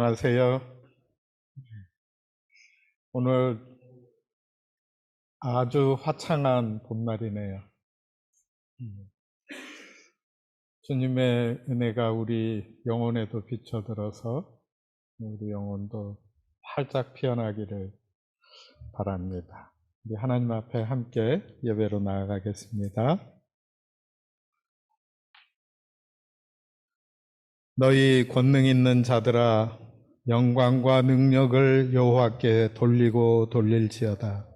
안녕하세요. 오늘 아주 화창한 봄날이네요. 주님의 은혜가 우리 영혼에도 비춰들어서 우리 영혼도 활짝 피어나기를 바랍니다. 우리 하나님 앞에 함께 예배로 나아가겠습니다. 너희 권능 있는 자들아, 영광과 능력을 여호와께 돌리고 돌릴지어다.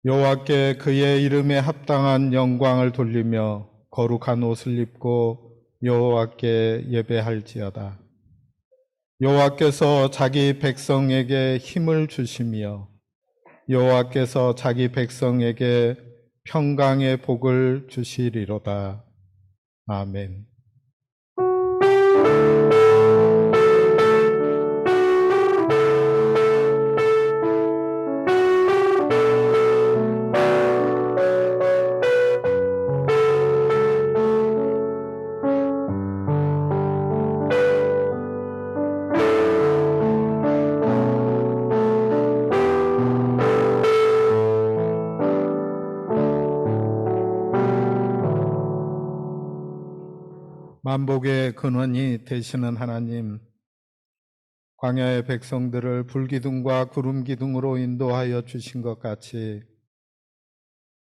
여호와께 그의 이름에 합당한 영광을 돌리며 거룩한 옷을 입고 여호와께 예배할지어다. 여호와께서 자기 백성에게 힘을 주시며 여호와께서 자기 백성에게 평강의 복을 주시리로다. 아멘. 만복의 근원이 되시는 하나님, 광야의 백성들을 불기둥과 구름기둥으로 인도하여 주신 것 같이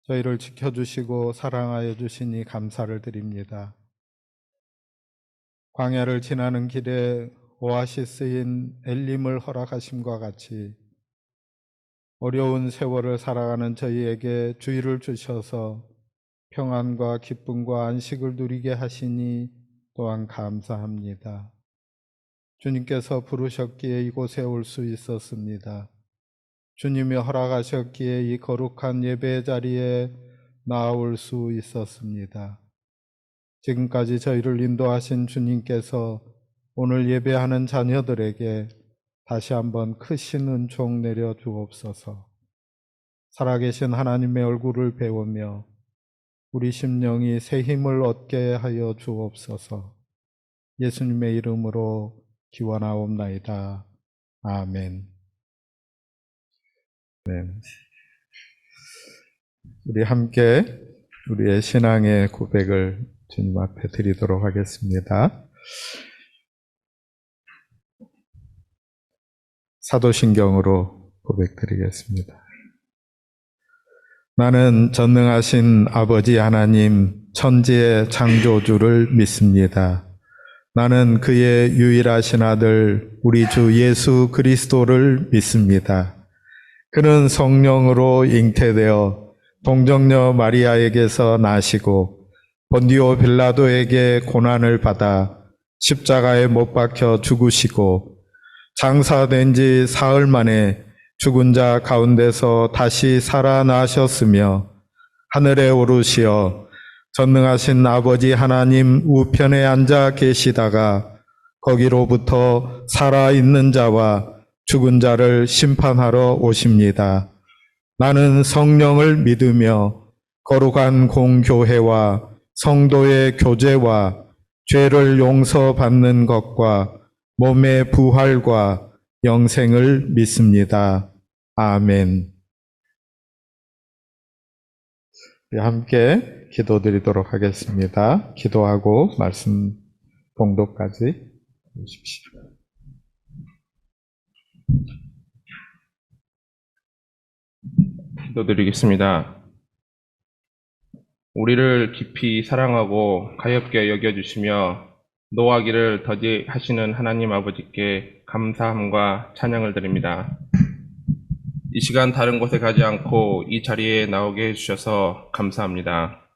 저희를 지켜주시고 사랑하여 주시니 감사를 드립니다. 광야를 지나는 길에 오아시스인 엘림을 허락하심과 같이 어려운 세월을 살아가는 저희에게 주의를 주셔서 평안과 기쁨과 안식을 누리게 하시니 또한 감사합니다. 주님께서 부르셨기에 이곳에 올 수 있었습니다. 주님이 허락하셨기에 이 거룩한 예배 자리에 나올 수 있었습니다. 지금까지 저희를 인도하신 주님께서 오늘 예배하는 자녀들에게 다시 한번 크신 은총 내려 주옵소서. 살아계신 하나님의 얼굴을 배우며 우리 심령이 새 힘을 얻게 하여 주옵소서. 예수님의 이름으로 기원하옵나이다. 아멘. 네. 우리 함께 우리의 신앙의 고백을 주님 앞에 드리도록 하겠습니다. 사도신경으로 고백드리겠습니다. 나는 전능하신 아버지 하나님 천지의 창조주를 믿습니다. 나는 그의 유일하신 아들 우리 주 예수 그리스도를 믿습니다. 그는 성령으로 잉태되어 동정녀 마리아에게서 나시고 본디오 빌라도에게 고난을 받아 십자가에 못 박혀 죽으시고 장사된 지 사흘 만에 죽은 자 가운데서 다시 살아나셨으며 하늘에 오르시어 전능하신 아버지 하나님 우편에 앉아 계시다가 거기로부터 살아있는 자와 죽은 자를 심판하러 오십니다. 나는 성령을 믿으며 거룩한 공교회와 성도의 교제와 죄를 용서받는 것과 몸의 부활과 영생을 믿습니다. 아멘. 함께 기도드리도록 하겠습니다. 기도하고 말씀 봉독까지 해주십시오. 기도드리겠습니다. 우리를 깊이 사랑하고 가엾게 여겨주시며 노하기를 더디하시는 하나님 아버지께 감사함과 찬양을 드립니다. 이 시간 다른 곳에 가지 않고 이 자리에 나오게 해주셔서 감사합니다.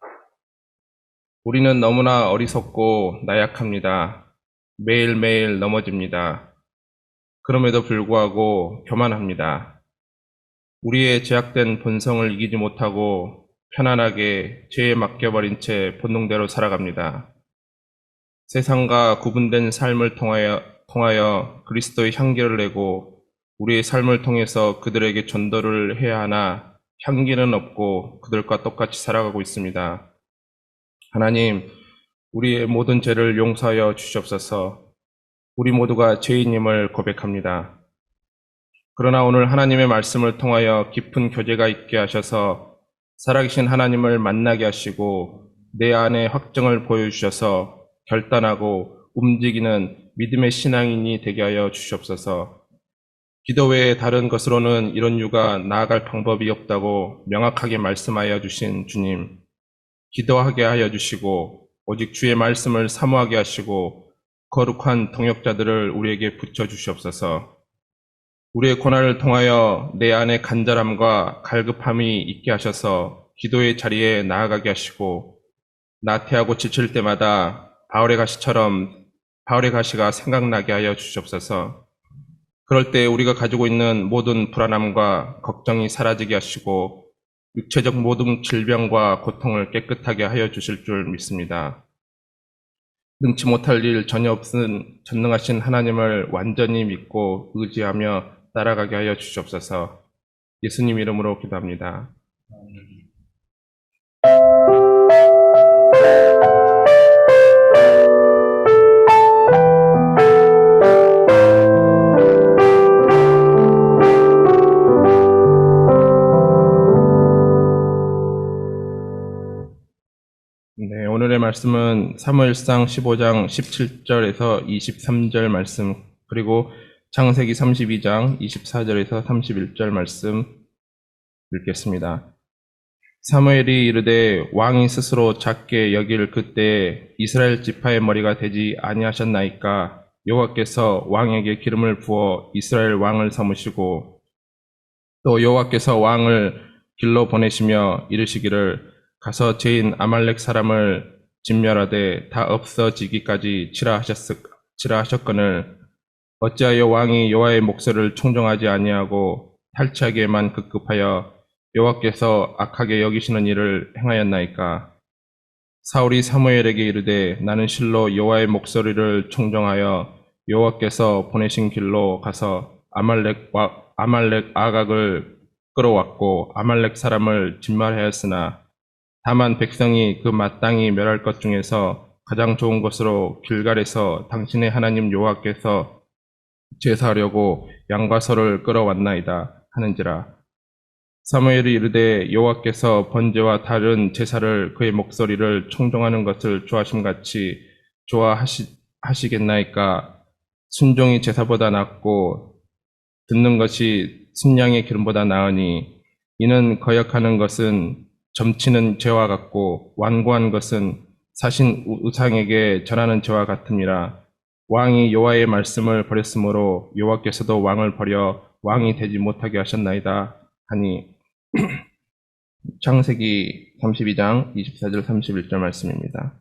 우리는 너무나 어리석고 나약합니다. 매일매일 넘어집니다. 그럼에도 불구하고 교만합니다. 우리의 제약된 본성을 이기지 못하고 편안하게 죄에 맡겨버린 채 본능대로 살아갑니다. 세상과 구분된 삶을 통하여 그리스도의 향기를 내고 우리의 삶을 통해서 그들에게 전도를 해야 하나 향기는 없고 그들과 똑같이 살아가고 있습니다. 하나님, 우리의 모든 죄를 용서하여 주시옵소서. 우리 모두가 죄인임을 고백합니다. 그러나 오늘 하나님의 말씀을 통하여 깊은 교제가 있게 하셔서 살아계신 하나님을 만나게 하시고 내 안에 확정을 보여주셔서 결단하고 움직이는 믿음의 신앙인이 되게 하여 주시옵소서. 기도 외에 다른 것으로는 이런 유가 나아갈 방법이 없다고 명확하게 말씀하여 주신 주님, 기도하게 하여 주시고 오직 주의 말씀을 사모하게 하시고 거룩한 동역자들을 우리에게 붙여 주시옵소서. 우리의 고난을 통하여 내 안에 간절함과 갈급함이 있게 하셔서 기도의 자리에 나아가게 하시고 나태하고 지칠 때마다 바울의 가시가 생각나게 하여 주시옵소서. 그럴 때 우리가 가지고 있는 모든 불안함과 걱정이 사라지게 하시고 육체적 모든 질병과 고통을 깨끗하게 하여 주실 줄 믿습니다. 능치 못할 일 전혀 없은 전능하신 하나님을 완전히 믿고 의지하며 따라가게 하여 주시옵소서. 예수님 이름으로 기도합니다. 네, 오늘의 말씀은 사무엘상 15장 17절에서 23절 말씀, 그리고 창세기 32장 24절에서 31절 말씀 읽겠습니다. 사무엘이 이르되 왕이 스스로 작게 여길 그때에 이스라엘 지파의 머리가 되지 아니하셨나이까. 여호와께서 왕에게 기름을 부어 이스라엘 왕을 삼으시고 또 여호와께서 왕을 길로 보내시며 이르시기를 가서 죄인 아말렉 사람을 진멸하되 다 없어지기까지 치라 하셨거늘 어찌하여 왕이 여호와의 목소리를 청종하지 아니하고 탈취하기에만 급급하여 여호와께서 악하게 여기시는 일을 행하였나이까. 사울이 사무엘에게 이르되 나는 실로 여호와의 목소리를 청종하여 여호와께서 보내신 길로 가서 아말렉 아각을 끌어왔고 아말렉 사람을 진멸하였으나 다만 백성이 그 마땅히 멸할 것 중에서 가장 좋은 것으로 길갈에서 당신의 하나님 여호와께서 제사하려고 양과 소를 끌어왔나이다 하는지라. 사무엘이 이르되 여호와께서 번제와 다른 제사를 그의 목소리를 청종하는 것을 좋아하심같이 좋아하시겠나이까. 순종이 제사보다 낫고 듣는 것이 순양의 기름보다 나으니 이는 거역하는 것은 점치는 죄와 같고 완고한 것은 사신 우상에게 전하는 죄와 같음이라. 왕이 여호와의 말씀을 버렸으므로 여호와께서도 왕을 버려 왕이 되지 못하게 하셨나이다 하니. 창세기 32장 24절 31절 말씀입니다.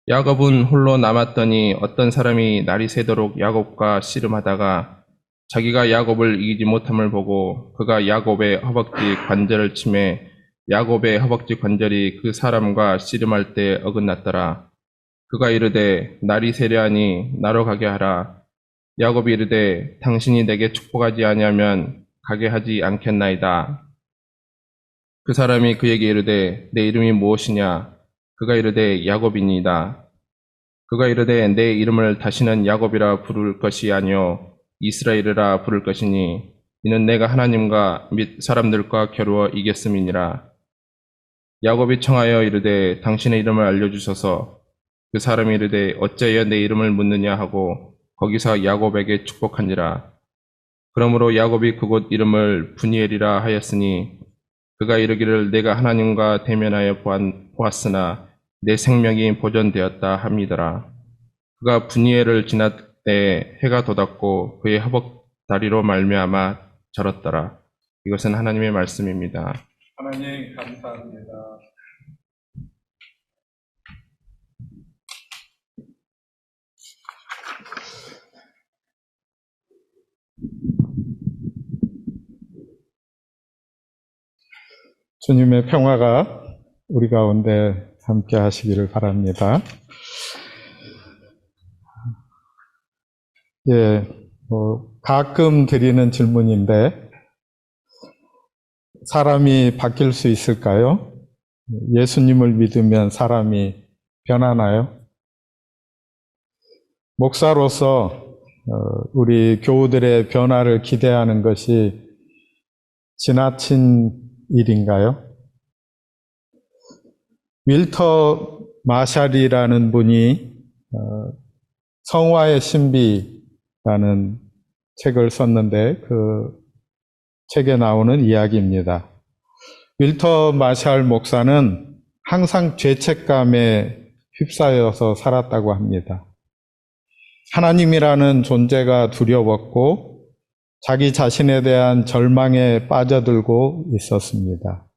야곱은 홀로 남았더니 어떤 사람이 날이 새도록 야곱과 씨름하다가 자기가 야곱을 이기지 못함을 보고 그가 야곱의 허벅지 관절을 치매 야곱의 허벅지 관절이 그 사람과 씨름할 때 어긋났더라. 그가 이르되 날이 새려하니 나로 가게 하라. 야곱이 이르되 당신이 내게 축복하지 아니하면 가게 하지 않겠나이다. 그 사람이 그에게 이르되 내 이름이 무엇이냐? 그가 이르되 야곱이니이다. 그가 이르되 내 이름을 다시는 야곱이라 부를 것이 아니요 이스라엘이라 부를 것이니 이는 내가 하나님과 및 사람들과 겨루어 이겼음이니라. 야곱이 청하여 이르되 당신의 이름을 알려주소서. 그 사람이 이르되 어찌하여 내 이름을 묻느냐 하고 거기서 야곱에게 축복한지라. 그러므로 야곱이 그곳 이름을 브니엘이라 하였으니 그가 이르기를 내가 하나님과 대면하여 보았으나 내 생명이 보존되었다 함이더라. 그가 브니엘을 지났때 해가 돋았고 그의 허벅다리로 말미암아 절었더라. 이것은 하나님의 말씀입니다. 하나님 감사합니다. 주님의 평화가 우리 가운데 함께 하시기를 바랍니다. 가끔 드리는 질문인데, 사람이 바뀔 수 있을까요? 예수님을 믿으면 사람이 변하나요? 목사로서 우리 교우들의 변화를 기대하는 것이 지나친 일인가요? 윌터 마샬이라는 분이 성화의 신비라는 책을 썼는데 그 책에 나오는 이야기입니다. 윌터 마샬 목사는 항상 죄책감에 휩싸여서 살았다고 합니다. 하나님이라는 존재가 두려웠고 자기 자신에 대한 절망에 빠져들고 있었습니다.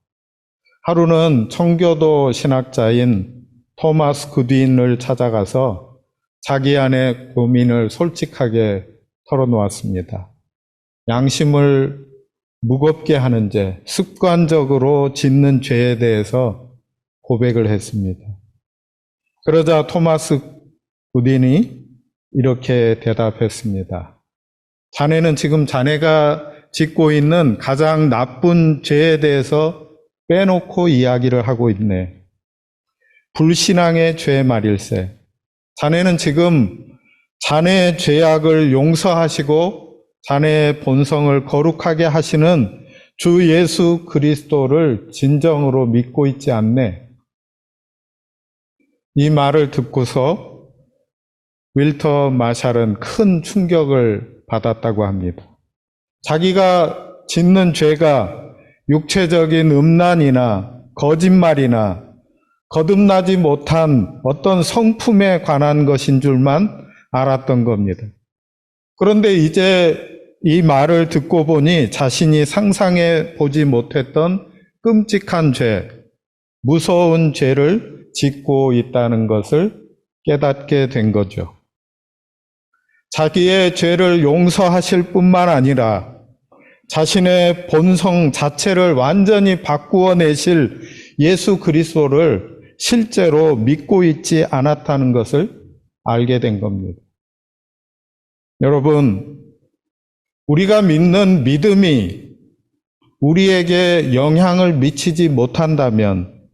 하루는 청교도 신학자인 토마스 구딘을 찾아가서 자기 안의 고민을 솔직하게 털어놓았습니다. 양심을 무겁게 하는 죄, 습관적으로 짓는 죄에 대해서 고백을 했습니다. 그러자 토마스 구딘이 이렇게 대답했습니다. 자네는 지금 자네가 짓고 있는 가장 나쁜 죄에 대해서 빼놓고 이야기를 하고 있네. 불신앙의 죄 말일세. 자네는 지금 자네의 죄악을 용서하시고 자네의 본성을 거룩하게 하시는 주 예수 그리스도를 진정으로 믿고 있지 않네. 이 말을 듣고서 윌터 마샬은 큰 충격을 받았다고 합니다. 자기가 짓는 죄가 육체적인 음란이나 거짓말이나 거듭나지 못한 어떤 성품에 관한 것인 줄만 알았던 겁니다. 그런데 이제 이 말을 듣고 보니 자신이 상상해 보지 못했던 끔찍한 죄, 무서운 죄를 짓고 있다는 것을 깨닫게 된 거죠. 자기의 죄를 용서하실 뿐만 아니라 자신의 본성 자체를 완전히 바꾸어 내실 예수 그리스도를 실제로 믿고 있지 않았다는 것을 알게 된 겁니다. 여러분, 우리가 믿는 믿음이 우리에게 영향을 미치지 못한다면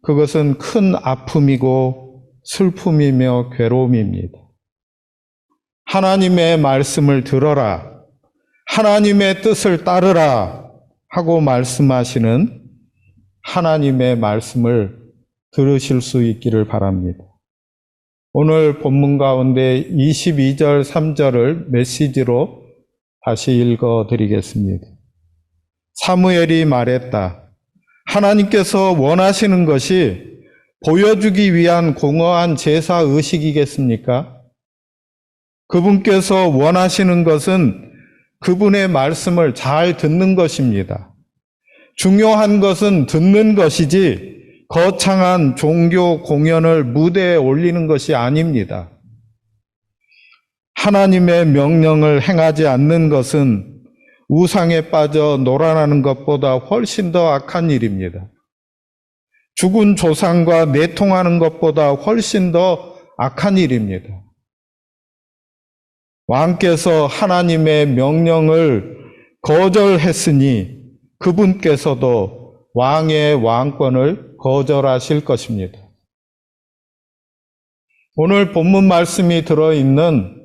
그것은 큰 아픔이고 슬픔이며 괴로움입니다. 하나님의 말씀을 들어라, 하나님의 뜻을 따르라 하고 말씀하시는 하나님의 말씀을 들으실 수 있기를 바랍니다. 오늘 본문 가운데 22절, 3절을 메시지로 다시 읽어드리겠습니다. 사무엘이 말했다. 하나님께서 원하시는 것이 보여주기 위한 공허한 제사 의식이겠습니까? 그분께서 원하시는 것은 그분의 말씀을 잘 듣는 것입니다. 중요한 것은 듣는 것이지 거창한 종교 공연을 무대에 올리는 것이 아닙니다. 하나님의 명령을 행하지 않는 것은 우상에 빠져 놀아나는 것보다 훨씬 더 악한 일입니다. 죽은 조상과 내통하는 것보다 훨씬 더 악한 일입니다. 왕께서 하나님의 명령을 거절했으니 그분께서도 왕의 왕권을 거절하실 것입니다. 오늘 본문 말씀이 들어있는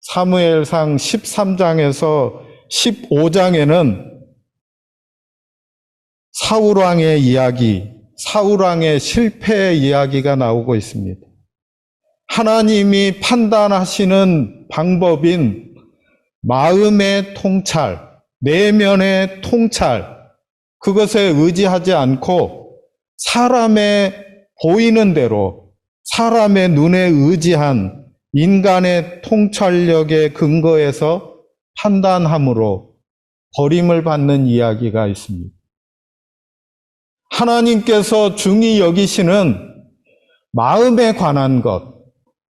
사무엘상 13장에서 15장에는 사울왕의 이야기, 사울왕의 실패의 이야기가 나오고 있습니다. 하나님이 판단하시는 방법인 마음의 통찰, 내면의 통찰, 그것에 의지하지 않고 사람의 보이는 대로 사람의 눈에 의지한 인간의 통찰력에 근거해서 판단함으로 버림을 받는 이야기가 있습니다. 하나님께서 중히 여기시는 마음에 관한 것,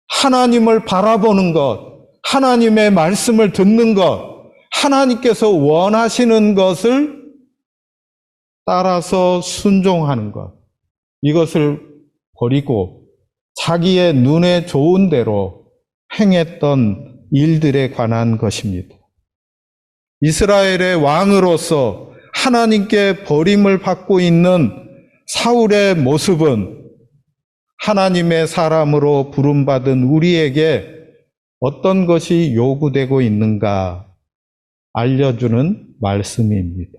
하나님을 바라보는 것, 하나님의 말씀을 듣는 것, 하나님께서 원하시는 것을 따라서 순종하는 것, 이것을 버리고 자기의 눈에 좋은 대로 행했던 일들에 관한 것입니다. 이스라엘의 왕으로서 하나님께 버림을 받고 있는 사울의 모습은 하나님의 사람으로 부름받은 우리에게 어떤 것이 요구되고 있는가 알려주는 말씀입니다.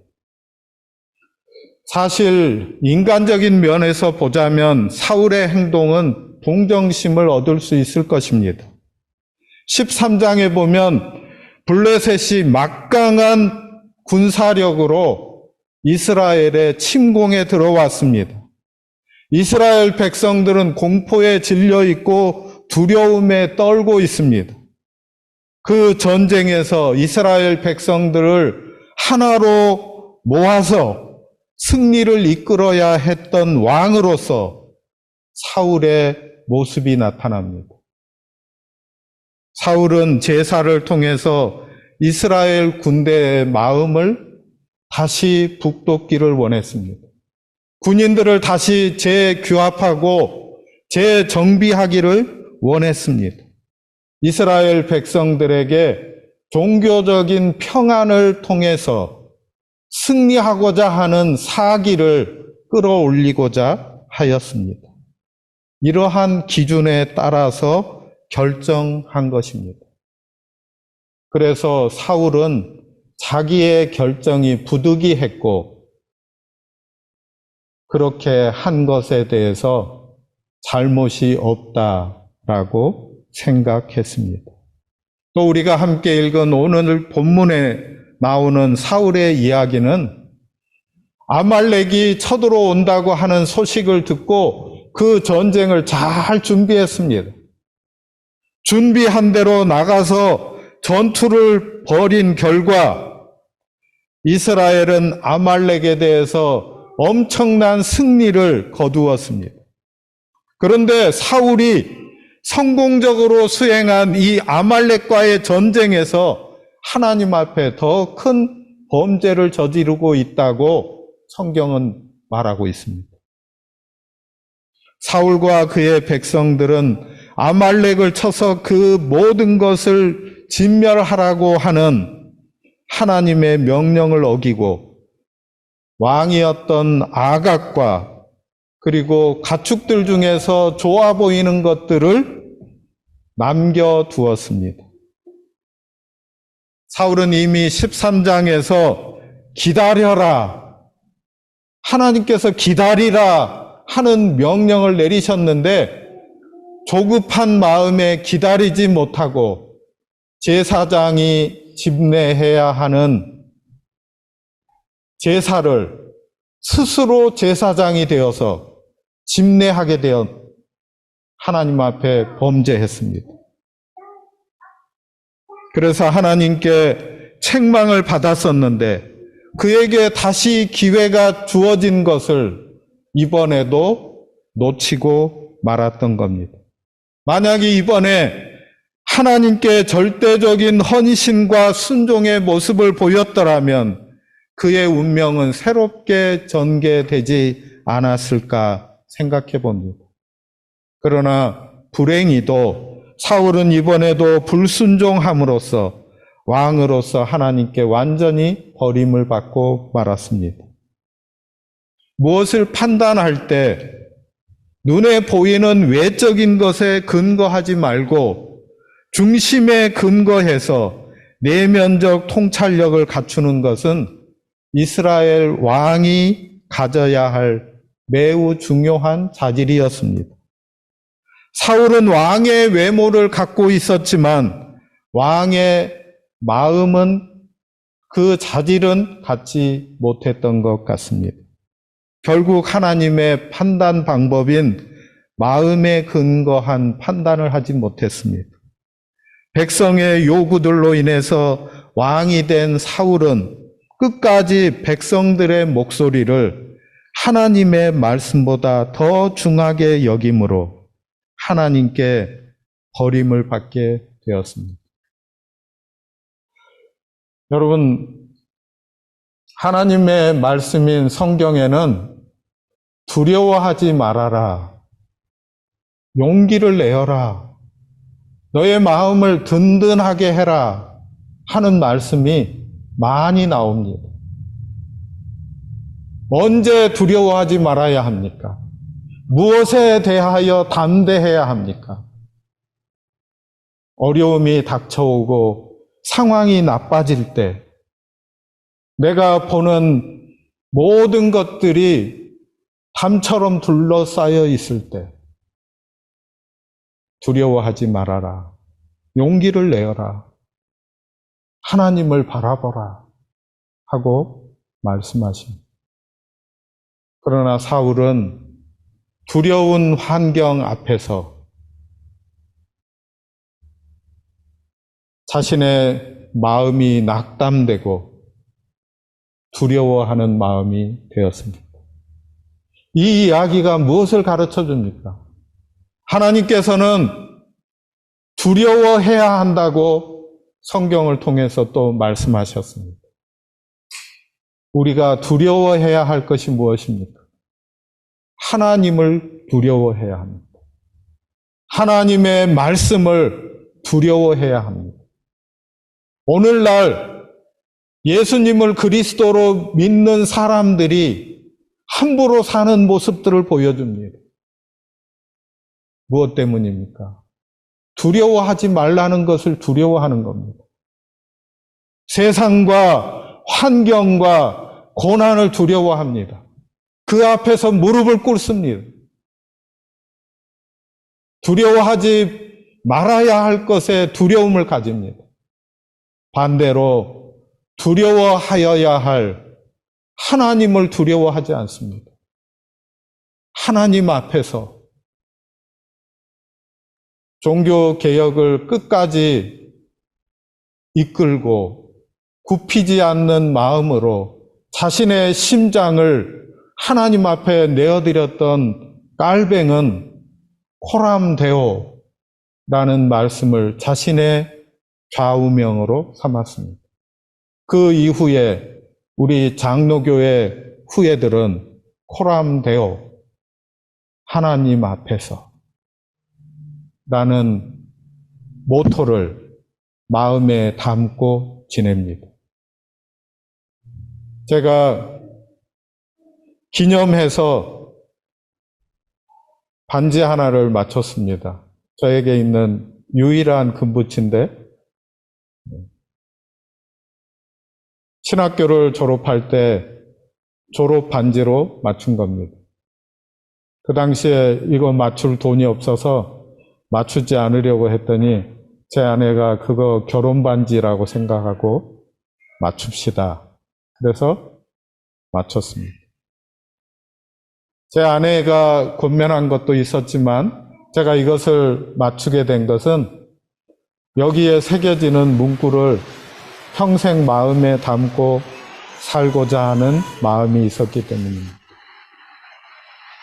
사실 인간적인 면에서 보자면 사울의 행동은 동정심을 얻을 수 있을 것입니다. 13장에 보면 블레셋이 막강한 군사력으로 이스라엘의 침공에 들어왔습니다. 이스라엘 백성들은 공포에 질려 있고 두려움에 떨고 있습니다. 그 전쟁에서 이스라엘 백성들을 하나로 모아서 승리를 이끌어야 했던 왕으로서 사울의 모습이 나타납니다. 사울은 제사를 통해서 이스라엘 군대의 마음을 다시 북돋기를 원했습니다. 군인들을 다시 재규합하고 재정비하기를 원했습니다. 이스라엘 백성들에게 종교적인 평안을 통해서 승리하고자 하는 사기를 끌어올리고자 하였습니다. 이러한 기준에 따라서 결정한 것입니다. 그래서 사울은 자기의 결정이 부득이했고 그렇게 한 것에 대해서 잘못이 없다라고 생각했습니다. 또 우리가 함께 읽은 오늘 본문에 나오는 사울의 이야기는 아말렉이 쳐들어온다고 하는 소식을 듣고 그 전쟁을 잘 준비했습니다. 준비한 대로 나가서 전투를 벌인 결과 이스라엘은 아말렉에 대해서 엄청난 승리를 거두었습니다. 그런데 사울이 성공적으로 수행한 이 아말렉과의 전쟁에서 하나님 앞에 더 큰 범죄를 저지르고 있다고 성경은 말하고 있습니다. 사울과 그의 백성들은 아말렉을 쳐서 그 모든 것을 진멸하라고 하는 하나님의 명령을 어기고 왕이었던 아각과 그리고 가축들 중에서 좋아 보이는 것들을 남겨두었습니다. 사울은 이미 13장에서 기다려라, 하나님께서 기다리라 하는 명령을 내리셨는데 조급한 마음에 기다리지 못하고 제사장이 집례해야 하는 제사를 스스로 제사장이 되어서 집례하게 되어 하나님 앞에 범죄했습니다. 그래서 하나님께 책망을 받았었는데 그에게 다시 기회가 주어진 것을 이번에도 놓치고 말았던 겁니다. 만약에 이번에 하나님께 절대적인 헌신과 순종의 모습을 보였더라면 그의 운명은 새롭게 전개되지 않았을까 생각해 봅니다. 그러나 불행히도 사울은 이번에도 불순종함으로써 왕으로서 하나님께 완전히 버림을 받고 말았습니다. 무엇을 판단할 때 눈에 보이는 외적인 것에 근거하지 말고 중심에 근거해서 내면적 통찰력을 갖추는 것은 이스라엘 왕이 가져야 할 매우 중요한 자질이었습니다. 사울은 왕의 외모를 갖고 있었지만 왕의 마음은 그 자질은 갖지 못했던 것 같습니다. 결국 하나님의 판단 방법인 마음에 근거한 판단을 하지 못했습니다. 백성의 요구들로 인해서 왕이 된 사울은 끝까지 백성들의 목소리를 하나님의 말씀보다 더 중하게 여김으로 하나님께 버림을 받게 되었습니다. 여러분, 하나님의 말씀인 성경에는 두려워하지 말아라, 용기를 내어라, 너의 마음을 든든하게 해라 하는 말씀이 많이 나옵니다. 언제 두려워하지 말아야 합니까? 무엇에 대하여 담대해야 합니까? 어려움이 닥쳐오고 상황이 나빠질 때, 내가 보는 모든 것들이 담처럼 둘러싸여 있을 때 두려워하지 말아라. 용기를 내어라. 하나님을 바라보라. 하고 말씀하십니다. 그러나 사울은 두려운 환경 앞에서 자신의 마음이 낙담되고 두려워하는 마음이 되었습니다. 이 이야기가 무엇을 가르쳐 줍니까? 하나님께서는 두려워해야 한다고 성경을 통해서 또 말씀하셨습니다. 우리가 두려워해야 할 것이 무엇입니까? 하나님을 두려워해야 합니다. 하나님의 말씀을 두려워해야 합니다. 오늘날 예수님을 그리스도로 믿는 사람들이 함부로 사는 모습들을 보여줍니다. 무엇 때문입니까? 두려워하지 말라는 것을 두려워하는 겁니다. 세상과 환경과 고난을 두려워합니다. 그 앞에서 무릎을 꿇습니다. 두려워하지 말아야 할 것에 두려움을 가집니다. 반대로 두려워하여야 할 하나님을 두려워하지 않습니다. 하나님 앞에서 종교 개혁을 끝까지 이끌고 굽히지 않는 마음으로 자신의 심장을 하나님 앞에 내어드렸던 깔뱅은 코람데오라는 말씀을 자신의 좌우명으로 삼았습니다. 그 이후에 우리 장로교회 후예들은 코람데오, 하나님 앞에서 라는 모토를 마음에 담고 지냅니다. 제가 기념해서 반지 하나를 맞췄습니다. 저에게 있는 유일한 금붙인데, 신학교를 졸업할 때 졸업 반지로 맞춘 겁니다. 그 당시에 이거 맞출 돈이 없어서 맞추지 않으려고 했더니 제 아내가 그거 결혼 반지라고 생각하고 맞춥시다. 그래서 맞췄습니다. 제 아내가 권면한 것도 있었지만 제가 이것을 맞추게 된 것은 여기에 새겨지는 문구를 평생 마음에 담고 살고자 하는 마음이 있었기 때문입니다.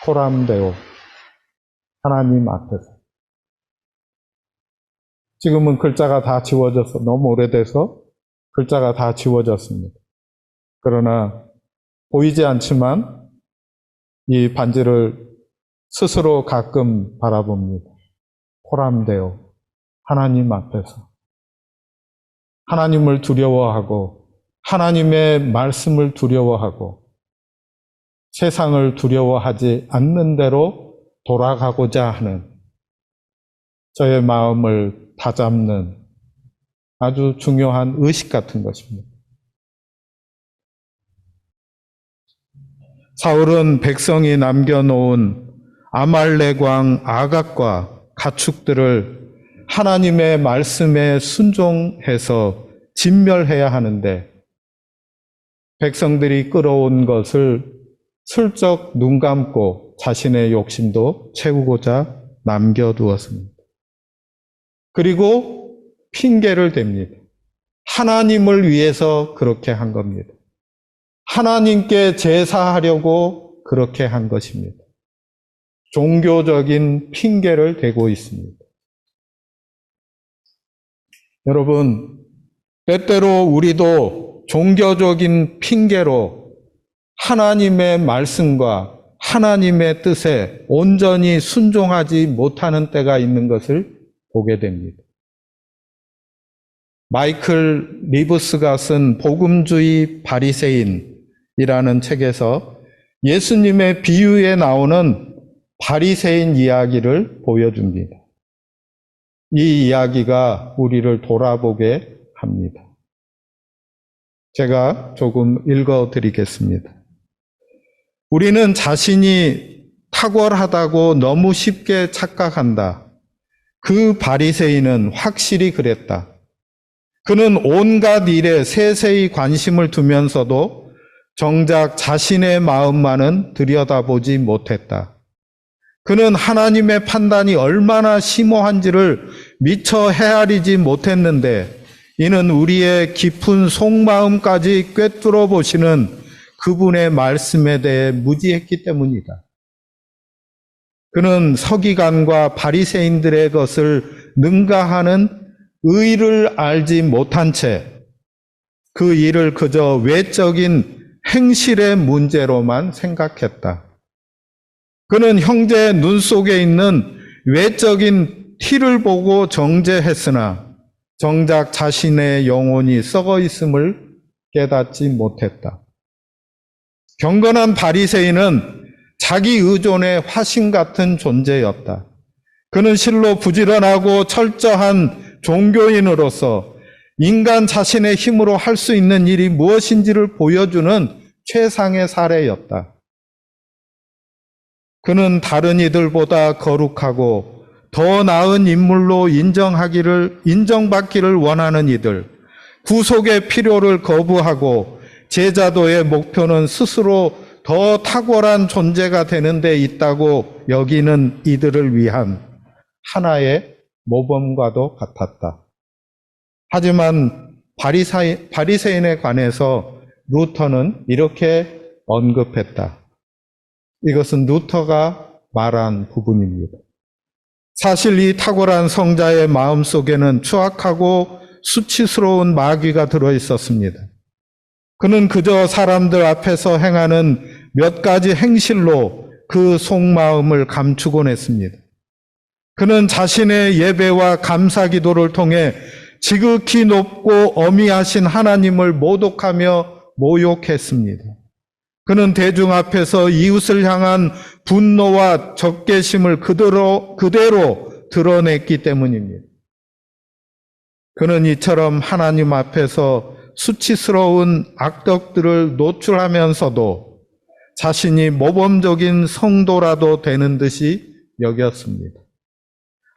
코람데오, 하나님 앞에서. 지금은 글자가 다 지워져서 너무 오래돼서 글자가 다 지워졌습니다. 그러나 보이지 않지만 이 반지를 스스로 가끔 바라봅니다. 코람데오, 하나님 앞에서. 하나님을 두려워하고 하나님의 말씀을 두려워하고 세상을 두려워하지 않는 대로 돌아가고자 하는 저의 마음을 다잡는 아주 중요한 의식 같은 것입니다. 사울은 백성이 남겨놓은 아말렉 왕 아각과 가축들을 하나님의 말씀에 순종해서 진멸해야 하는데 백성들이 끌어온 것을 슬쩍 눈 감고 자신의 욕심도 채우고자 남겨두었습니다. 그리고 핑계를 댑니다. 하나님을 위해서 그렇게 한 겁니다. 하나님께 제사하려고 그렇게 한 것입니다. 종교적인 핑계를 대고 있습니다. 여러분, 때때로 우리도 종교적인 핑계로 하나님의 말씀과 하나님의 뜻에 온전히 순종하지 못하는 때가 있는 것을 보게 됩니다. 마이클 리브스가 쓴 복음주의 바리새인이라는 책에서 예수님의 비유에 나오는 바리새인 이야기를 보여줍니다. 이 이야기가 우리를 돌아보게 합니다. 제가 조금 읽어드리겠습니다. 우리는 자신이 탁월하다고 너무 쉽게 착각한다. 그 바리새인은 확실히 그랬다. 그는 온갖 일에 세세히 관심을 두면서도 정작 자신의 마음만은 들여다보지 못했다. 그는 하나님의 판단이 얼마나 심오한지를 미처 헤아리지 못했는데 이는 우리의 깊은 속마음까지 꿰뚫어 보시는 그분의 말씀에 대해 무지했기 때문이다. 그는 서기관과 바리새인들의 것을 능가하는 의를 알지 못한 채 그 일을 그저 외적인 행실의 문제로만 생각했다. 그는 형제의 눈 속에 있는 외적인 티를 보고 정죄했으나 정작 자신의 영혼이 썩어 있음을 깨닫지 못했다. 경건한 바리새인은 자기 의존의 화신 같은 존재였다. 그는 실로 부지런하고 철저한 종교인으로서 인간 자신의 힘으로 할 수 있는 일이 무엇인지를 보여주는 최상의 사례였다. 그는 다른 이들보다 거룩하고 더 나은 인물로 인정받기를 원하는 이들, 구속의 필요를 거부하고 제자도의 목표는 스스로 더 탁월한 존재가 되는 데 있다고 여기는 이들을 위한 하나의 모범과도 같았다. 하지만 바리새인에 관해서 루터는 이렇게 언급했다. 이것은 루터가 말한 부분입니다. 사실 이 탁월한 성자의 마음속에는 추악하고 수치스러운 마귀가 들어 있었습니다. 그는 그저 사람들 앞에서 행하는 몇 가지 행실로 그 속마음을 감추곤 했습니다. 그는 자신의 예배와 감사 기도를 통해 지극히 높고 어미하신 하나님을 모독하며 모욕했습니다. 그는 대중 앞에서 이웃을 향한 분노와 적개심을 그대로 드러냈기 때문입니다. 그는 이처럼 하나님 앞에서 수치스러운 악덕들을 노출하면서도 자신이 모범적인 성도라도 되는 듯이 여겼습니다.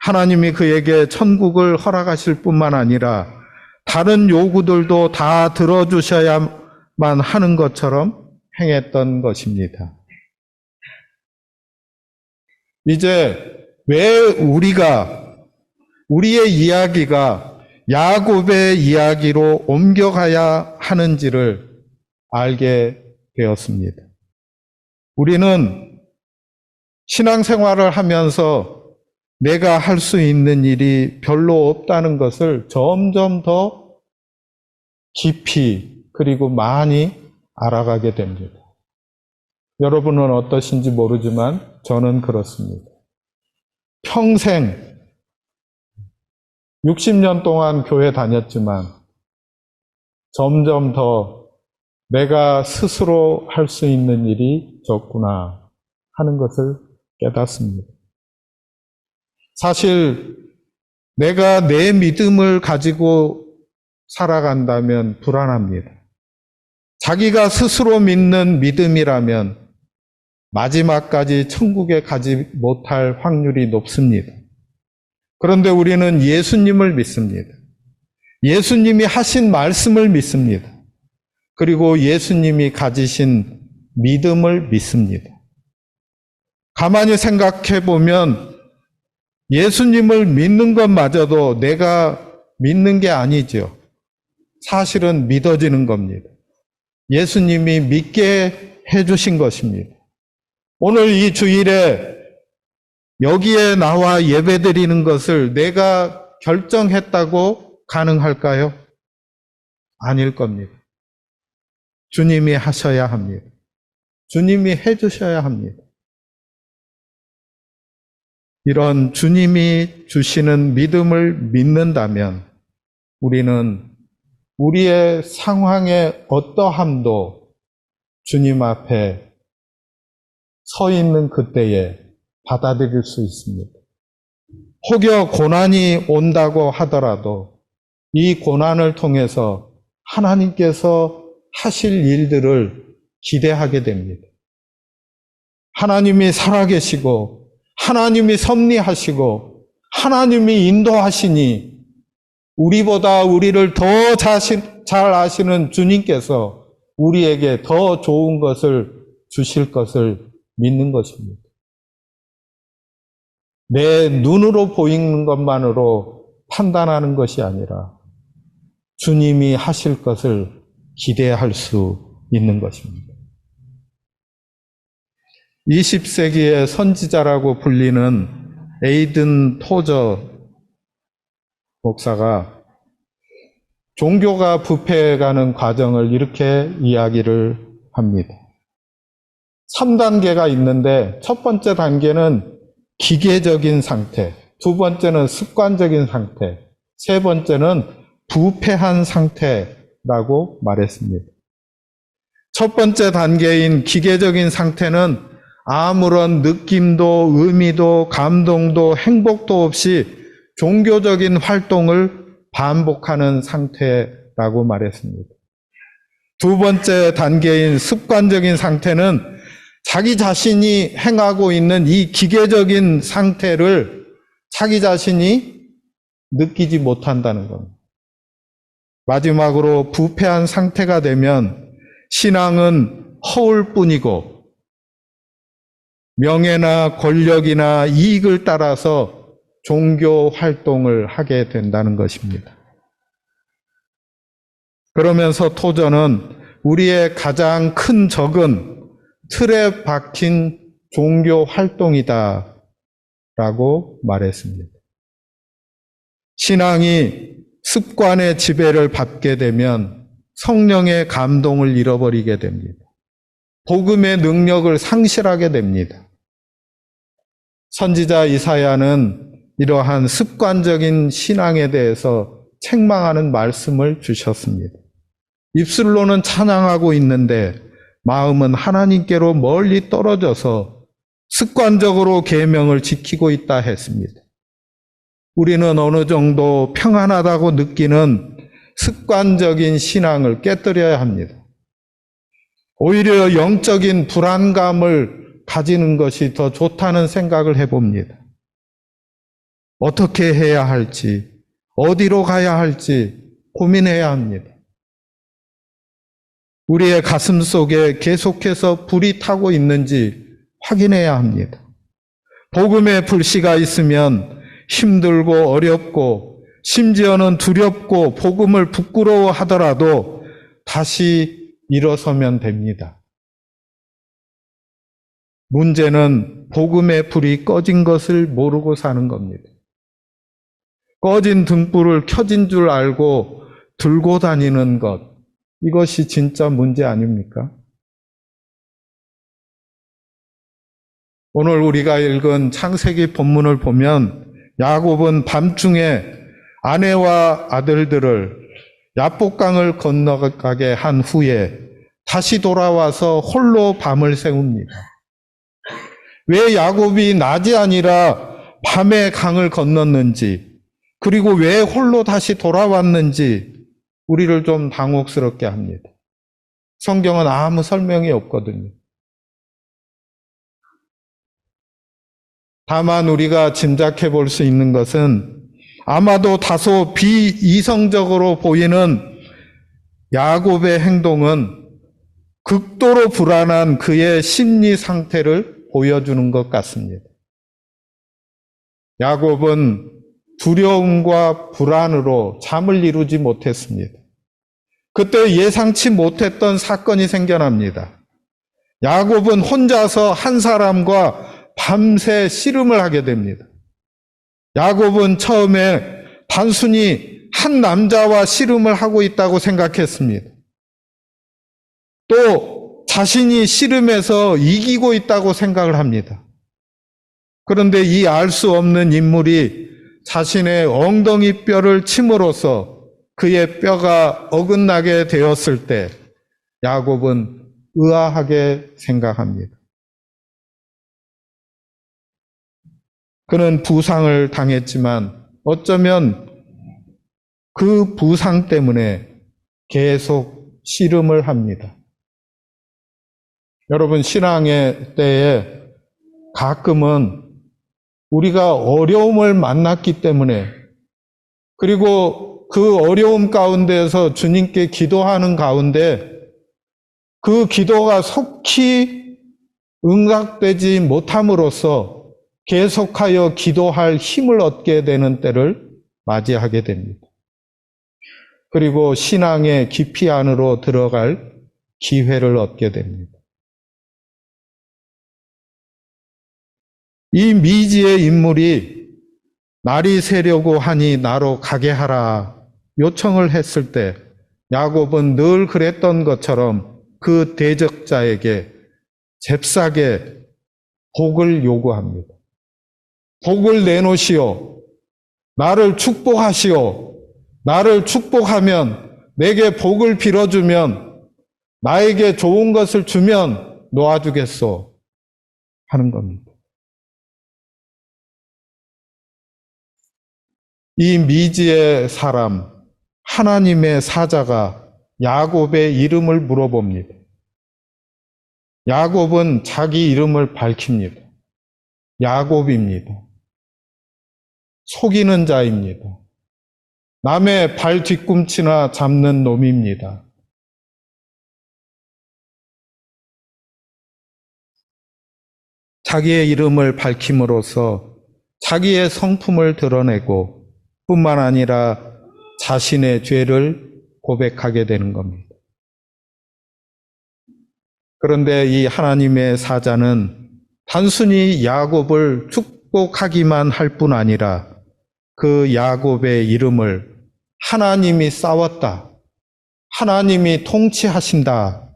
하나님이 그에게 천국을 허락하실 뿐만 아니라 다른 요구들도 다 들어주셔야만 하는 것처럼 행했던 것입니다. 이제 왜 우리의 이야기가 야곱의 이야기로 옮겨가야 하는지를 알게 되었습니다. 우리는 신앙생활을 하면서 내가 할 수 있는 일이 별로 없다는 것을 점점 더 깊이 그리고 많이 알아가게 됩니다. 여러분은 어떠신지 모르지만 저는 그렇습니다. 평생 60년 동안 교회 다녔지만 점점 더 내가 스스로 할 수 있는 일이 적구나 하는 것을 깨닫습니다. 사실 내가 내 믿음을 가지고 살아간다면 불안합니다. 자기가 스스로 믿는 믿음이라면 마지막까지 천국에 가지 못할 확률이 높습니다. 그런데 우리는 예수님을 믿습니다. 예수님이 하신 말씀을 믿습니다. 그리고 예수님이 가지신 믿음을 믿습니다. 가만히 생각해 보면 예수님을 믿는 것마저도 내가 믿는 게 아니죠. 사실은 믿어지는 겁니다. 예수님이 믿게 해주신 것입니다. 오늘 이 주일에 여기에 나와 예배드리는 것을 내가 결정했다고 가능할까요? 아닐 겁니다. 주님이 하셔야 합니다. 주님이 해주셔야 합니다. 이런 주님이 주시는 믿음을 믿는다면 우리는 우리의 상황의 어떠함도 주님 앞에 서 있는 그때에 받아들일 수 있습니다. 혹여 고난이 온다고 하더라도 이 고난을 통해서 하나님께서 하실 일들을 기대하게 됩니다. 하나님이 살아계시고 하나님이 섭리하시고 하나님이 인도하시니 우리보다 우리를 더 잘 아시는 주님께서 우리에게 더 좋은 것을 주실 것을 믿는 것입니다. 내 눈으로 보이는 것만으로 판단하는 것이 아니라 주님이 하실 것을 기대할 수 있는 것입니다. 20세기의 선지자라고 불리는 에이든 토저 목사가 종교가 부패해가는 과정을 이렇게 이야기를 합니다. 3단계가 있는데 첫 번째 단계는 기계적인 상태, 두 번째는 습관적인 상태, 세 번째는 부패한 상태라고 말했습니다. 첫 번째 단계인 기계적인 상태는 아무런 느낌도 의미도 감동도 행복도 없이 종교적인 활동을 반복하는 상태라고 말했습니다. 두 번째 단계인 습관적인 상태는 자기 자신이 행하고 있는 이 기계적인 상태를 자기 자신이 느끼지 못한다는 겁니다. 마지막으로 부패한 상태가 되면 신앙은 허울 뿐이고 명예나 권력이나 이익을 따라서 종교 활동을 하게 된다는 것입니다. 그러면서 토저는 우리의 가장 큰 적은 틀에 박힌 종교 활동이다 라고 말했습니다. 신앙이 습관의 지배를 받게 되면 성령의 감동을 잃어버리게 됩니다. 복음의 능력을 상실하게 됩니다. 선지자 이사야는 이러한 습관적인 신앙에 대해서 책망하는 말씀을 주셨습니다. 입술로는 찬양하고 있는데 마음은 하나님께로 멀리 떨어져서 습관적으로 계명을 지키고 있다 했습니다. 우리는 어느 정도 평안하다고 느끼는 습관적인 신앙을 깨뜨려야 합니다. 오히려 영적인 불안감을 가지는 것이 더 좋다는 생각을 해봅니다. 어떻게 해야 할지, 어디로 가야 할지 고민해야 합니다. 우리의 가슴 속에 계속해서 불이 타고 있는지 확인해야 합니다. 복음의 불씨가 있으면 힘들고 어렵고 심지어는 두렵고 복음을 부끄러워하더라도 다시 일어서면 됩니다. 문제는 복음의 불이 꺼진 것을 모르고 사는 겁니다. 꺼진 등불을 켜진 줄 알고 들고 다니는 것, 이것이 진짜 문제 아닙니까? 오늘 우리가 읽은 창세기 본문을 보면 야곱은 밤중에 아내와 아들들을 야복강을 건너가게 한 후에 다시 돌아와서 홀로 밤을 새웁니다. 왜 야곱이 낮이 아니라 밤에 강을 건넜는지, 그리고 왜 홀로 다시 돌아왔는지 우리를 좀 당혹스럽게 합니다. 성경은 아무 설명이 없거든요. 다만 우리가 짐작해 볼 수 있는 것은 아마도 다소 비이성적으로 보이는 야곱의 행동은 극도로 불안한 그의 심리 상태를 보여주는 것 같습니다. 야곱은 두려움과 불안으로 잠을 이루지 못했습니다. 그때 예상치 못했던 사건이 생겨납니다. 야곱은 혼자서 한 사람과 밤새 씨름을 하게 됩니다. 야곱은 처음에 단순히 한 남자와 씨름을 하고 있다고 생각했습니다. 또 자신이 씨름해서 이기고 있다고 생각을 합니다. 그런데 이 알 수 없는 인물이 자신의 엉덩이 뼈를 침으로써 그의 뼈가 어긋나게 되었을 때 야곱은 의아하게 생각합니다. 그는 부상을 당했지만 어쩌면 그 부상 때문에 계속 씨름을 합니다. 여러분, 신앙의 때에 가끔은 우리가 어려움을 만났기 때문에, 그리고 그 어려움 가운데에서 주님께 기도하는 가운데 그 기도가 속히 응답되지 못함으로써 계속하여 기도할 힘을 얻게 되는 때를 맞이하게 됩니다. 그리고 신앙의 깊이 안으로 들어갈 기회를 얻게 됩니다. 이 미지의 인물이 날이 새려고 하니 나로 가게 하라 요청을 했을 때 야곱은 늘 그랬던 것처럼 그 대적자에게 잽싸게 복을 요구합니다. 복을 내놓으시오. 나를 축복하시오. 나를 축복하면, 내게 복을 빌어주면, 나에게 좋은 것을 주면 놓아주겠소 하는 겁니다. 이 미지의 사람, 하나님의 사자가 야곱의 이름을 물어봅니다. 야곱은 자기 이름을 밝힙니다. 야곱입니다. 속이는 자입니다. 남의 발 뒤꿈치나 잡는 놈입니다. 자기의 이름을 밝힘으로써 자기의 성품을 드러내고 뿐만 아니라 자신의 죄를 고백하게 되는 겁니다. 그런데 이 하나님의 사자는 단순히 야곱을 축복하기만 할 뿐 아니라 그 야곱의 이름을 하나님이 싸웠다, 하나님이 통치하신다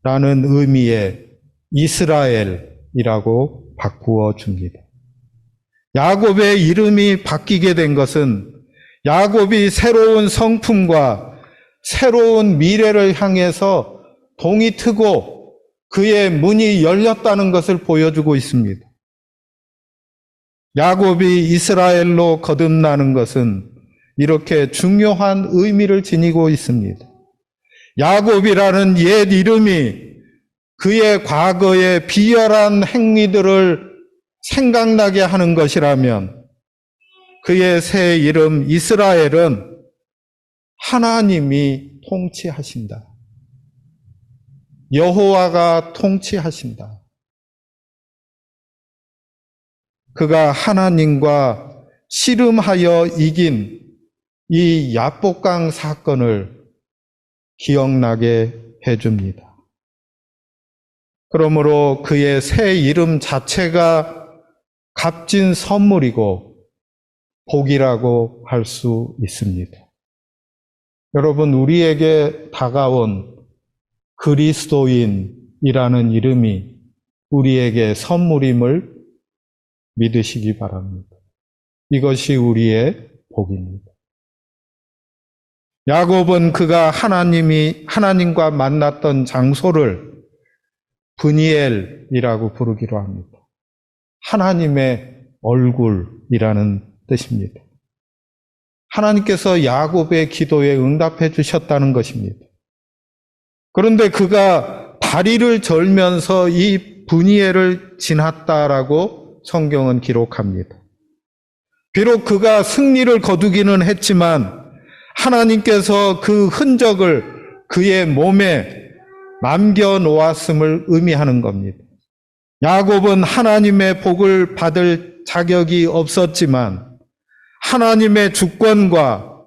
라는 의미의 이스라엘이라고 바꾸어 줍니다. 야곱의 이름이 바뀌게 된 것은 야곱이 새로운 성품과 새로운 미래를 향해서 동이 트고 그의 문이 열렸다는 것을 보여주고 있습니다. 야곱이 이스라엘로 거듭나는 것은 이렇게 중요한 의미를 지니고 있습니다. 야곱이라는 옛 이름이 그의 과거의 비열한 행위들을 생각나게 하는 것이라면 그의 새 이름 이스라엘은 하나님이 통치하신다. 여호와가 통치하신다. 그가 하나님과 씨름하여 이긴 이 야복강 사건을 기억나게 해줍니다. 그러므로 그의 새 이름 자체가 값진 선물이고 복이라고 할 수 있습니다. 여러분, 우리에게 다가온 그리스도인이라는 이름이 우리에게 선물임을 믿으시기 바랍니다. 이것이 우리의 복입니다. 야곱은 그가 하나님과 만났던 장소를 브니엘이라고 부르기로 합니다. 하나님의 얼굴이라는 뜻입니다. 하나님께서 야곱의 기도에 응답해 주셨다는 것입니다. 그런데 그가 다리를 절면서 이 브니엘을 지났다라고 성경은 기록합니다. 비록 그가 승리를 거두기는 했지만 하나님께서 그 흔적을 그의 몸에 남겨놓았음을 의미하는 겁니다. 야곱은 하나님의 복을 받을 자격이 없었지만 하나님의 주권과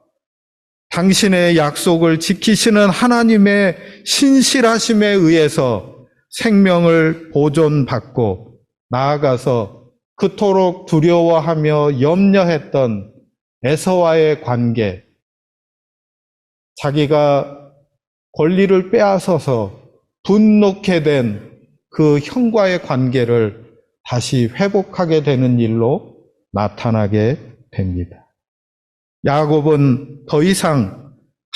당신의 약속을 지키시는 하나님의 신실하심에 의해서 생명을 보존받고 나아가서 그토록 두려워하며 염려했던 에서와의 관계, 자기가 권리를 빼앗아서 분노케 된 그 형과의 관계를 다시 회복하게 되는 일로 나타나게 됩니다. 야곱은 더 이상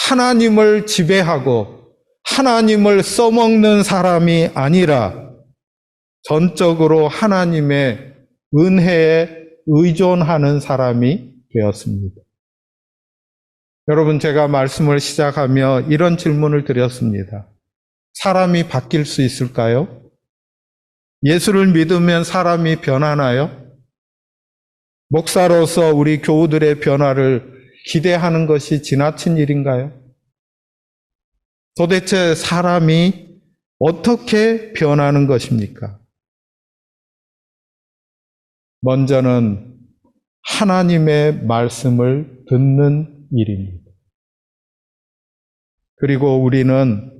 하나님을 지배하고 하나님을 써먹는 사람이 아니라 전적으로 하나님의 은혜에 의존하는 사람이 되었습니다. 여러분, 제가 말씀을 시작하며 이런 질문을 드렸습니다. 사람이 바뀔 수 있을까요? 예수를 믿으면 사람이 변하나요? 목사로서 우리 교우들의 변화를 기대하는 것이 지나친 일인가요? 도대체 사람이 어떻게 변하는 것입니까? 먼저는 하나님의 말씀을 듣는 일입니다. 그리고 우리는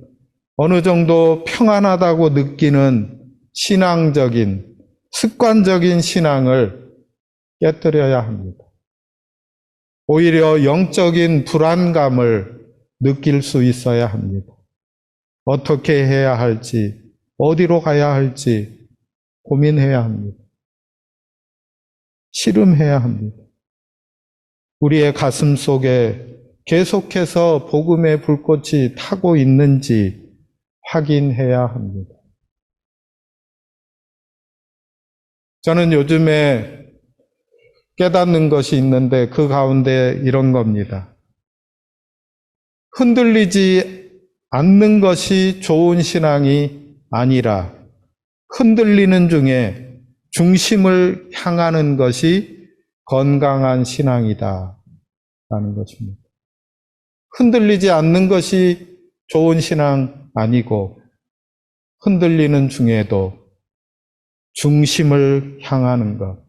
어느 정도 평안하다고 느끼는 신앙적인, 습관적인 신앙을 깨뜨려야 합니다. 오히려 영적인 불안감을 느낄 수 있어야 합니다. 어떻게 해야 할지, 어디로 가야 할지 고민해야 합니다. 씨름해야 합니다. 우리의 가슴 속에 계속해서 복음의 불꽃이 타고 있는지 확인해야 합니다. 저는 요즘에 깨닫는 것이 있는데 그 가운데 이런 겁니다. 흔들리지 않는 것이 좋은 신앙이 아니라 흔들리는 중에 중심을 향하는 것이 건강한 신앙이다 라는 것입니다. 흔들리지 않는 것이 좋은 신앙 아니고 흔들리는 중에도 중심을 향하는 것,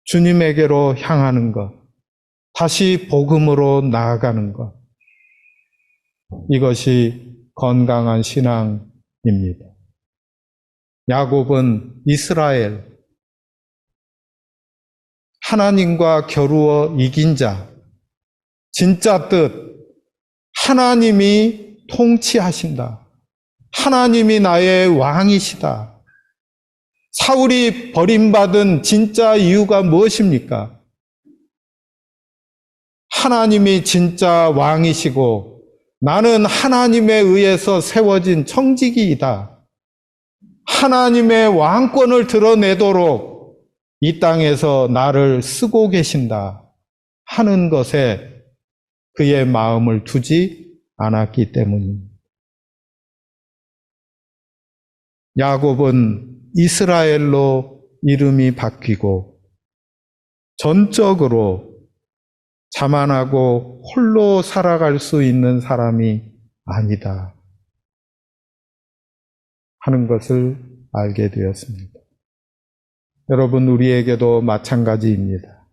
주님에게로 향하는 것, 다시 복음으로 나아가는 것, 이것이 건강한 신앙입니다. 야곱은 이스라엘, 하나님과 겨루어 이긴 자, 진짜 뜻, 하나님이 통치하신다. 하나님이 나의 왕이시다. 사울이 버림받은 진짜 이유가 무엇입니까? 하나님이 진짜 왕이시고 나는 하나님에 의해서 세워진 청지기이다. 하나님의 왕권을 드러내도록 이 땅에서 나를 쓰고 계신다 하는 것에 그의 마음을 두지 않았기 때문입니다. 야곱은 이스라엘로 이름이 바뀌고 전적으로 자만하고 홀로 살아갈 수 있는 사람이 아니다 하는 것을 알게 되었습니다. 여러분, 우리에게도 마찬가지입니다.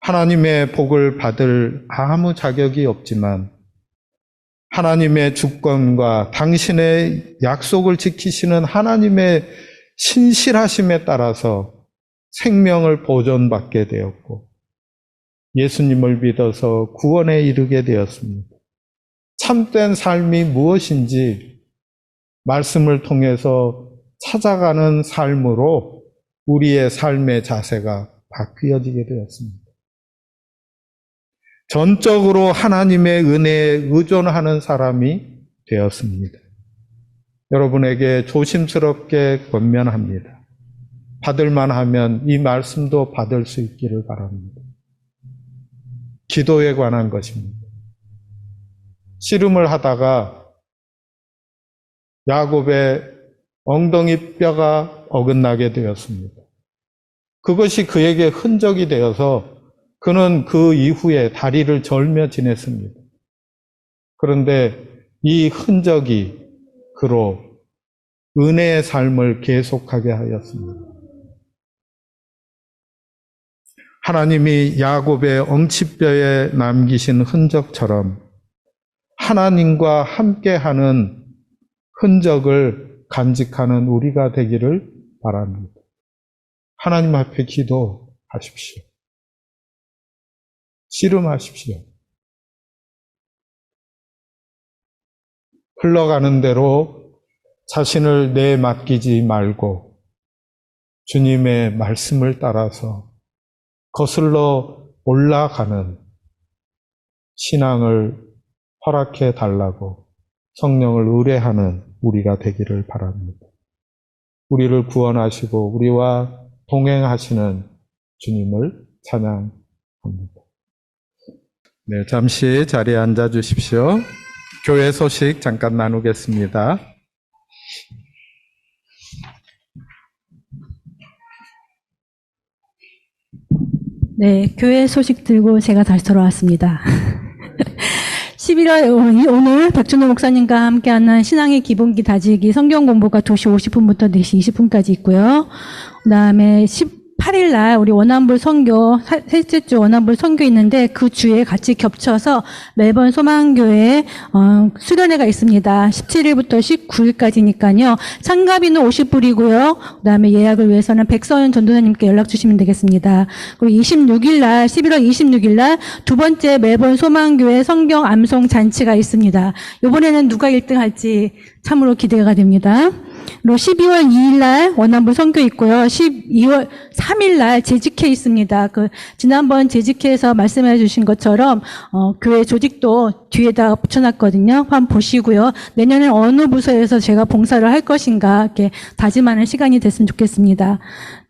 하나님의 복을 받을 아무 자격이 없지만 하나님의 주권과 당신의 약속을 지키시는 하나님의 신실하심에 따라서 생명을 보존받게 되었고 예수님을 믿어서 구원에 이르게 되었습니다. 참된 삶이 무엇인지 말씀을 통해서 찾아가는 삶으로 우리의 삶의 자세가 바뀌어지게 되었습니다. 전적으로 하나님의 은혜에 의존하는 사람이 되었습니다. 여러분에게 조심스럽게 권면합니다. 받을만 하면 이 말씀도 받을 수 있기를 바랍니다. 기도에 관한 것입니다. 씨름을 하다가 야곱의 엉덩이 뼈가 어긋나게 되었습니다. 그것이 그에게 흔적이 되어서 그는 그 이후에 다리를 절며 지냈습니다. 그런데 이 흔적이 그로 은혜의 삶을 계속하게 하였습니다. 하나님이 야곱의 엉치뼈에 남기신 흔적처럼 하나님과 함께하는 흔적을 간직하는 우리가 되기를 바랍니다. 하나님 앞에 기도하십시오. 씨름하십시오. 흘러가는 대로 자신을 내맡기지 말고 주님의 말씀을 따라서 거슬러 올라가는 신앙을 허락해 달라고 성령을 의뢰하는 우리가 되기를 바랍니다. 우리를 구원하시고 우리와 동행하시는 주님을 찬양합니다. 네, 잠시 자리에 앉아 주십시오. 교회 소식 잠깐 나누겠습니다. 네, 교회 소식 들고 제가 다시 돌아왔습니다. 11월 오늘 박준호 목사님과 함께하는 신앙의 기본기 다지기 성경 공부가 2시 50분부터 4시 20분까지 있고요. 그다음에 18일 날 우리 원안불 선교 셋째 주 원안불 선교 있는데 그 주에 같이 겹쳐서 멜번 소망교회 수련회가 있습니다. 17일부터 19일까지니까요. 참가비는 50불이고요. 그다음에 예약을 위해서는 백서연 전도사님께 연락 주시면 되겠습니다. 그리고 26일 날 11월 26일 날 두 번째 멜번 소망교회 성경 암송 잔치가 있습니다. 이번에는 누가 1등 할지 참으로 기대가 됩니다. 그리고 12월 2일 날 원안불 선교 있고요. 12월 3일 날 재직회 있습니다. 지난번 재직회에서 말씀해 주신 것처럼 교회 조직도 뒤에다 붙여놨거든요. 한번 보시고요. 내년에 어느 부서에서 제가 봉사를 할 것인가 이렇게 다짐하는 시간이 됐으면 좋겠습니다.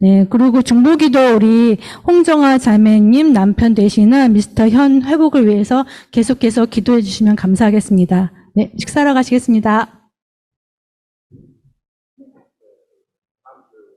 네, 그리고 중보기도 우리 홍정아 자매님 남편 되시는 미스터 현 회복을 위해서 계속해서 기도해 주시면 감사하겠습니다. 네, 식사하러 가시겠습니다.